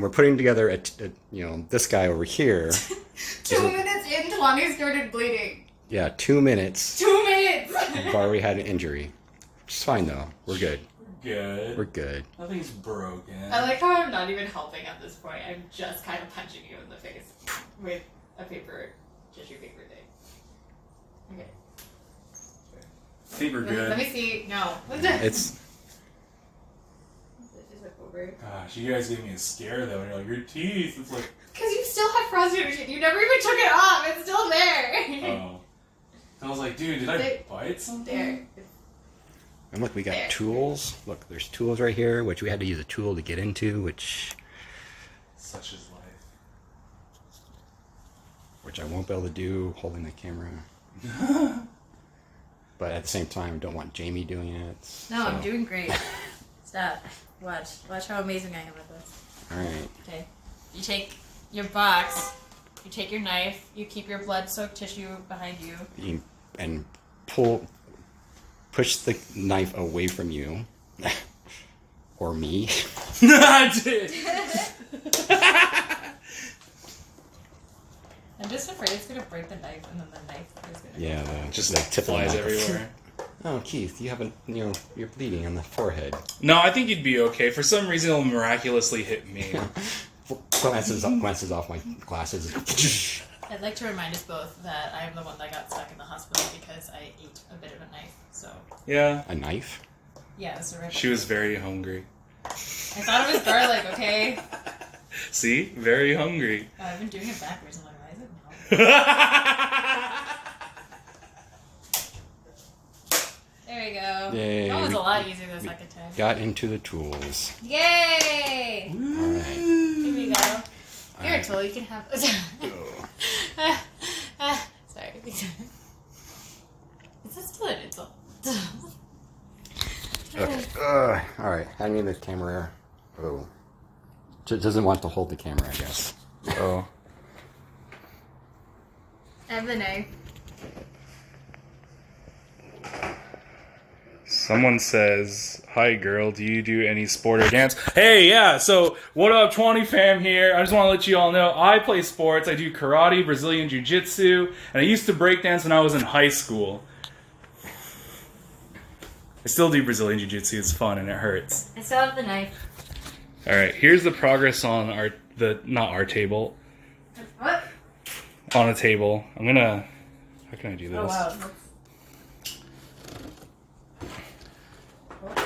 we're putting together this guy over here. 2 minutes in, Talani started bleeding. Yeah, 2 minutes. 2 minutes! We've already had an injury. Which is fine, though. We're good. Good. We're good. Nothing's broken. I like how I'm not even helping at this point. I'm just kind of punching you in the face with a tissue paper thing. Okay. Paper good. Let me see. No. It's... Is it over? Gosh, you guys gave me a scare though. And you're like, your teeth. It's like, Because you still have frosting machine. You never even took it off. It's still there. oh. I was like, dude, did I bite something? There. And look, we got There. tools. Look, there's tools right here, which we had to use a tool to get into, which Such is life. I won't be able to do holding the camera. But at the same time, don't want Jamie doing it. No, I'm doing great. Stop. Watch how amazing I am at this. All right. Okay. You take your box, you take your knife, you keep your blood-soaked tissue behind you. And push the knife away from you. Or me. I did. I'm just afraid it's gonna break the knife, and then the knife is gonna. Yeah, Just the tip of the flies knife. everywhere. Oh, Keith, you haven't, you're bleeding on the forehead. No, I think you'd be okay. For some reason, it'll miraculously hit me. Glances off my glasses. I'd like to remind us both that I am the one that got stuck in the hospital because I ate a bit of a knife. So Yeah. A knife? yeah, it's a rip. She was very hungry. I thought it was garlic. Okay. See? Very hungry. Oh, I've been doing it backwards. I'm like, why is it not? There we go. Yay. That was a lot easier the second time. Got into the tools. Yay! All right. Here we go. Here, Alright. Tool, you can have. Sorry. Is this still an insult? Okay. All right. Hand me the camera. Oh. Doesn't want to hold the camera, I guess. Oh. I have the knife. Someone says, "Hi, girl. Do you do any sport or dance?" Hey, yeah. So, what up, 20 fam here? I just want to let you all know I play sports. I do karate, Brazilian jiu-jitsu, and I used to breakdance when I was in high school. I still do Brazilian jiu-jitsu. It's fun and it hurts. I still have the knife. All right. Here's the progress on not our table, What? on a table. I'm gonna. How can I do this? Oh wow. What's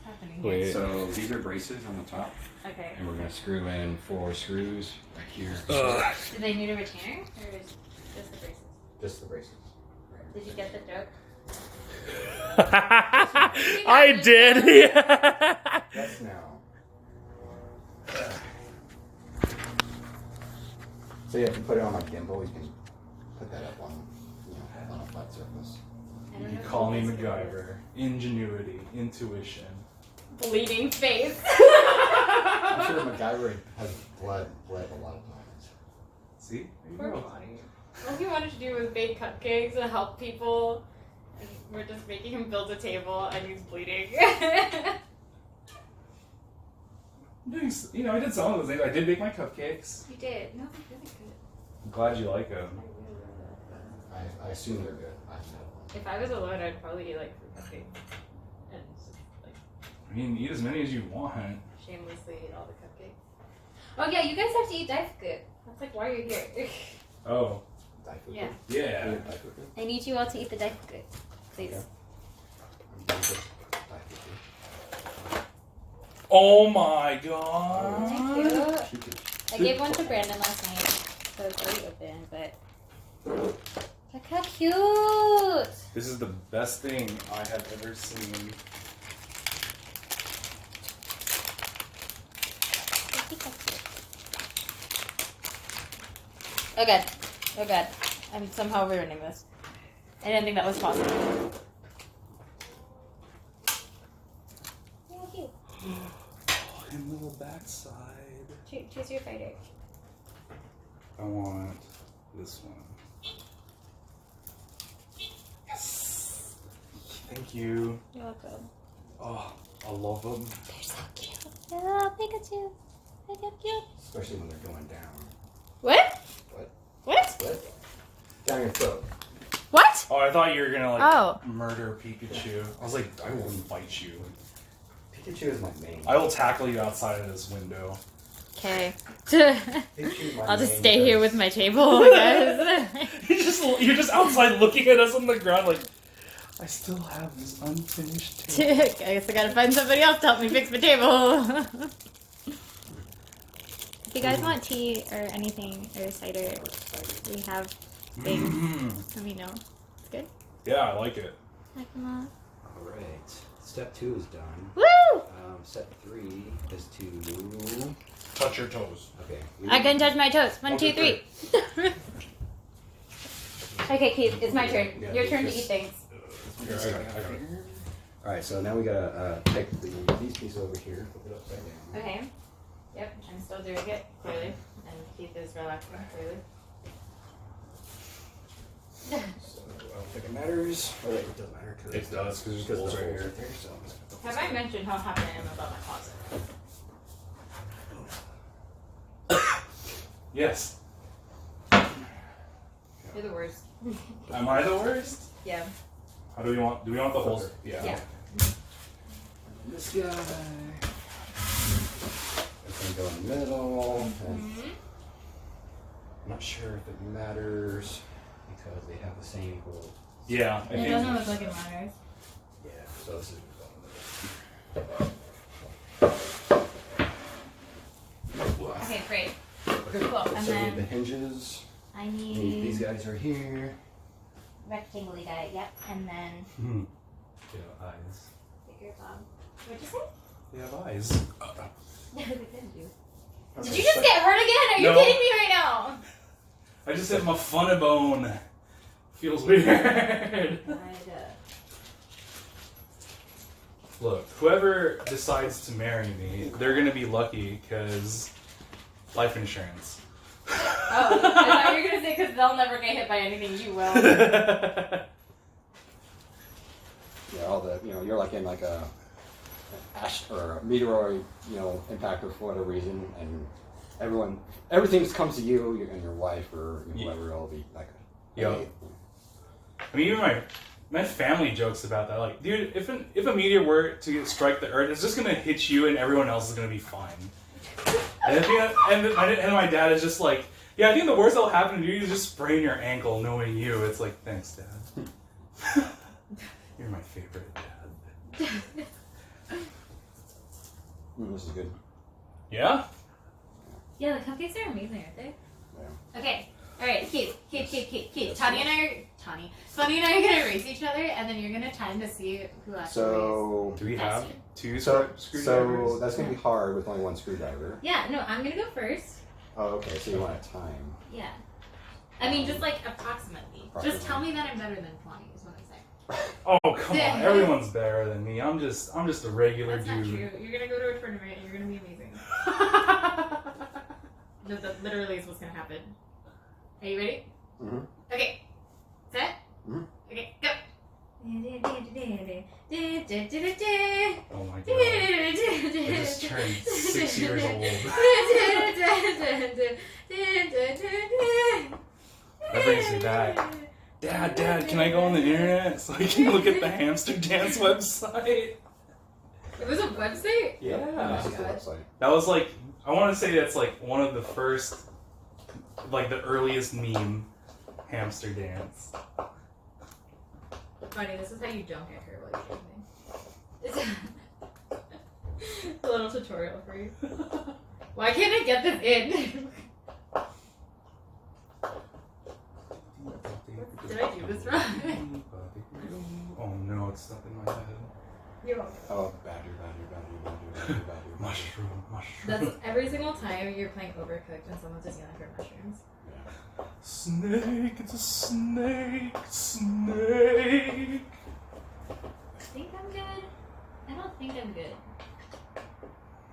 happening here? Wait. So these are braces on the top, Okay. and we're going to screw in 4 screws right here. Do they need a retainer or is just the braces? Just the braces. Did you get the joke? I did. Yeah. That's now. So yeah, if you put it on a gimbal, you can put that up on a flat surface. I don't You know call me if it's- MacGyver. Ingenuity, intuition. Bleeding face. I'm sure MacGyver has bled a lot of times. See? Poor Bonnie. All he wanted to do was bake cupcakes and help people. And we're just making him build a table and he's bleeding. I'm doing, I did some of those things. I did make my cupcakes. You did. No, they're really good. I'm glad you like them. I assume they're good. I've had one. If I was alone, I'd probably eat like 3 cupcakes. And just, like I mean, eat as many as you want. shamelessly eat all the cupcakes. Oh yeah, you guys have to eat Daifuku. That's like why you're here. Oh. Daifuku? Yeah. Yeah. Daifuku? I need you all to eat the Daifuku. Please. Okay. Daifuku. Oh my god. Thank you. Chicken. I gave one to Brandon last night, so it's already open, but look how cute! This is the best thing I have ever seen. Oh god. Oh god. I'm somehow ruining this. I didn't think that was possible. Oh, cute. Oh, and little backside. Choose your fighter. I want this one. Yes. Thank you. You're welcome. Oh, I love them. They're so cute. Oh, Pikachu. Look how cute. Especially when they're going down. What? What? What? What? Down your throat. What? Oh, I thought you were gonna like Oh. murder Pikachu. I was like, I will invite you. Pikachu is my main. I will tackle you outside of this window. Okay. Pikachu is my I'll just main stay here because- with my table, I guess. You're just outside looking at us on the ground like, I still have this unfinished table. I guess I gotta find somebody else to help me fix my table. If you guys want tea or anything or cider, we have things. Let me know. It's good. Yeah, I like it. Heck, Mom. Alright. Step 2 is done. Woo! Step 3 is to... Touch your toes. Okay. I can touch my toes. 1, 2, Okay, 3. Okay, Keith, it's my turn. Yeah, Your turn to this- eat things. Here, I got it. Alright, so now we gotta take these pieces over here, flip it upside down. Okay. Yep, I'm still doing it, clearly. And Keith is relaxing, clearly. So I don't think it matters. Oh wait, it does matter. Cause It does, 'cause there's because holes the right holes here. right there. So I'm just gonna put Have this I mentioned how happy I am about my closet? Yes. You're the worst. Am I the worst? Yeah. How do we want the holes? Yeah. This guy. It's gonna go in the middle. And I'm not sure if it matters because they have the same hole. Yeah, I It think. doesn't look like it matters. Yeah. So this is gonna go in the middle. Okay, great. Okay. Cool. And So then the hinges. I These need guys are here. rectangle guy. Yep. And then They have eyes. bigger bomb. What'd you say? They have eyes. No, they didn't do. Okay, Did you just so- get hurt again? Are you No. kidding me right now? I just hit my funny bone. Feels weird. Look, whoever decides to marry me, they're gonna be lucky because life insurance. Oh, I thought you were gonna say because they'll never get hit by anything. You will. Yeah, all the you're like in like a or a meteoroid impact for whatever reason, and everything just comes to you and your wife or whoever will be like. Yeah. I mean, even my family jokes about that. Like, dude, if a meteor were to strike the Earth, it's just gonna hit you, and everyone else is gonna be fine. And my dad is just like, yeah, I think the worst that'll happen to you is just sprain your ankle, knowing you. It's like, thanks, Dad. You're my favorite dad. This is good. Yeah. Yeah, the cupcakes are amazing, aren't they? Yeah. Okay. All right, Keith. Yes, Funny and I are gonna race each other, and then you're gonna time to see who actually. So Do we have two so screwdrivers? that's gonna be hard with only one screwdriver. Yeah. No, I'm gonna go first. Oh, okay. So you want a time? Yeah. I mean, just like approximately. Just tell me that I'm better than 20 is what I'm saying. Oh come on! Everyone's better than me. I'm just a regular That's not dude. true. You're gonna go to a tournament and you're gonna be amazing. No, that literally is what's gonna happen. Are you ready? Mm-hmm. Okay. Set? Mhm. Okay, go! Oh my god! I just turned 6 years old. That brings me back. Dad, can I go on the internet so I can look at the Hamster Dance website? It was a website? Yeah. This is the God. website. That was like, I want to say that's like one of the first, like the earliest meme, Hamster Dance. Funny, this is how you don't get hurt while you're shooting. It's a little tutorial for you. Why can't I get this in? Did I do this wrong? Oh no, it's stuck in my head. You're welcome. Oh, badger. Mushroom. That's every single time you're playing Overcooked and someone's just yelling for mushrooms. Yeah. Snake, it's a snake. I think I'm good. I don't think I'm good.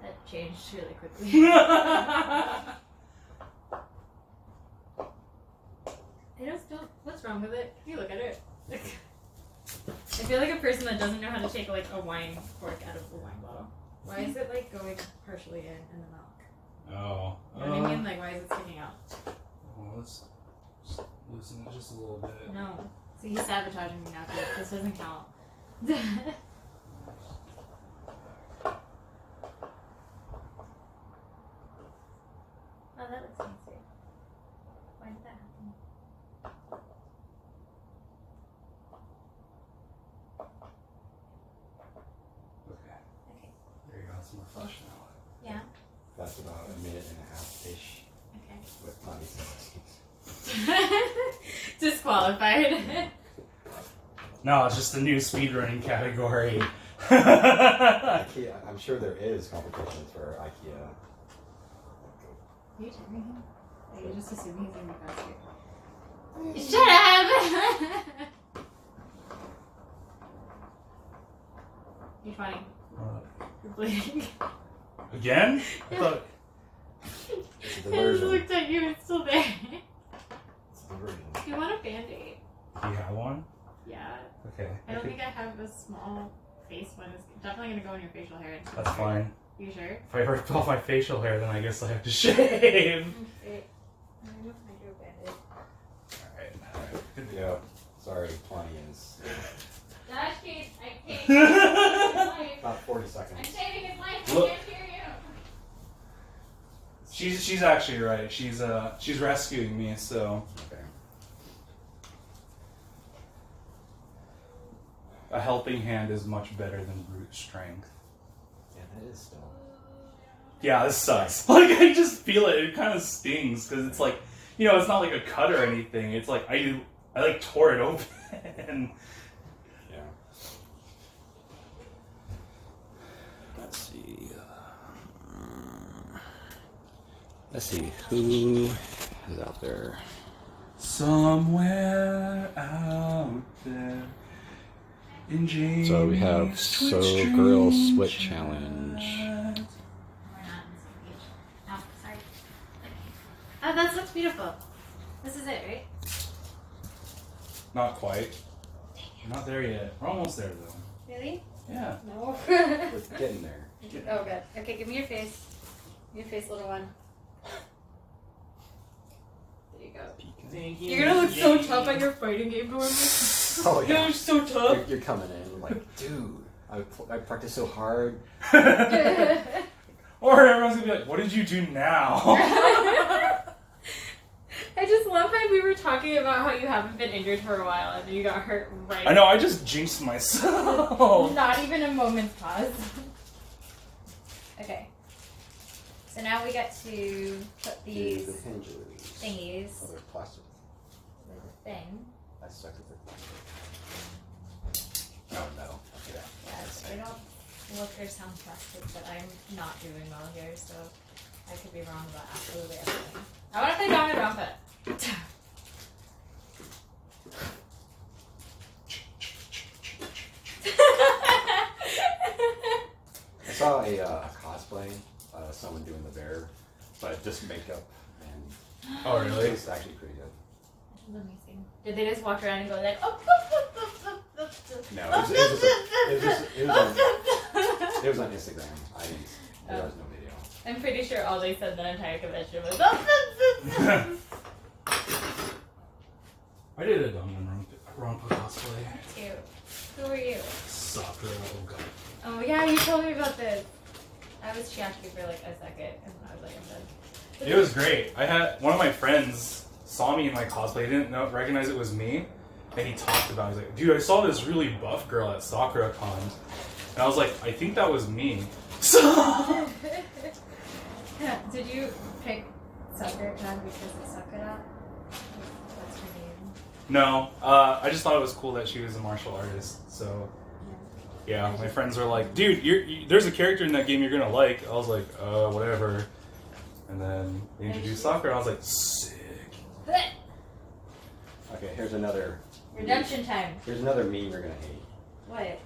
That changed really quickly. I just don't. What's wrong with it? You look at it. I feel like a person that doesn't know how to take like a wine cork out of the wine bottle. Why is it like going partially in the milk? Oh. You know what I mean? Like, why is it sticking out? Well, let's just loosen it just a little bit. No. See, he's sabotaging me now. This doesn't count. Oh, that looks nice too. Why did that happen? Okay. Okay. There you go. Some more flush now. Yeah. That's about a minute and a half ish Okay. with 90 seconds. Disqualified. No, it's just the new speedrunning category. IKEA, I'm sure there is competitions for IKEA. Are you telling him? Are you just assuming he's gonna be faster? Shut up! You're funny. You're bleeding. Again? I thought. It's a I just diversion. looked at you, it's still there. It's a diversion. Do you want a band-aid? Do you have one? Yeah. Okay. I don't think I have a small face one. It's definitely gonna go in your facial hair. That's fine. You sure? If I rip off my facial hair, then I guess I have to shave. Okay. I'm gonna find you a band-aid. Alright. Yeah. Sorry, 20 is Dash case, I can't. about 40 seconds. I'm saving his life. I Look. can't hear you. She's actually right. She's rescuing me, so Okay. a helping hand is much better than brute strength. Yeah, that is still. Yeah, this sucks. Like, I just feel it. It kind of stings because it's like, you know, it's not like a cut or anything. It's like I like tore it open. Yeah. Let's see. Let's see who is out there. Somewhere out there in James. So we have So Girl Split Challenge. We're not on the same page. Oh, sorry. Oh, that looks beautiful. This is it, right? Not quite. We're not there yet. We're almost there though. Really? Yeah. No. We're getting there. Oh, good. Okay, give me your face. Give me your face, little one. There you go. Thank you. You're gonna look so tough at your fighting game, Norman. Oh, yeah. You're so tough. You're coming in like, dude, I practiced so hard. Or everyone's gonna be like, what did you do now? I just love how we were talking about how you haven't been injured for a while and you got hurt right. I know, I just jinxed myself. Not even a moment's pause. Okay. So now we get to put these The hinges. thingies Oh, they're plastic. with the thing. I suck at it. Oh no. Yeah. Yes, I don't look or sound plastic, but I'm not doing well here, so I could be wrong about absolutely everything. I want to play Danganronpa. I saw a cosplay, someone doing the bear, but just makeup, and Oh, really? it's actually pretty good. This is amazing. Did they just walk around and go like, oh, No, it was on Instagram. There was no video. I'm pretty sure all they said that entire convention was, I did a Danganronpa cosplay. Cute. Who are you? Sakura, oh god. Oh yeah, you told me about this. I was Chiaki for like a second, and I was like, I'm done. It was great. I had one of my friends saw me in my cosplay, didn't recognize it was me, and he talked about it. He's like, dude, I saw this really buff girl at Sakura Con. And I was like, I think that was me. So Did you pick Sakura-chan because of Sakura? What's her name? no, I just thought it was cool that she was a martial artist. So yeah, my friends were like, dude, there's a character in that game you're gonna like. I was like, whatever. And then they introduced Sakura, and I was like, sick. Okay, here's another Redemption time. Here's another meme you're gonna hate. What?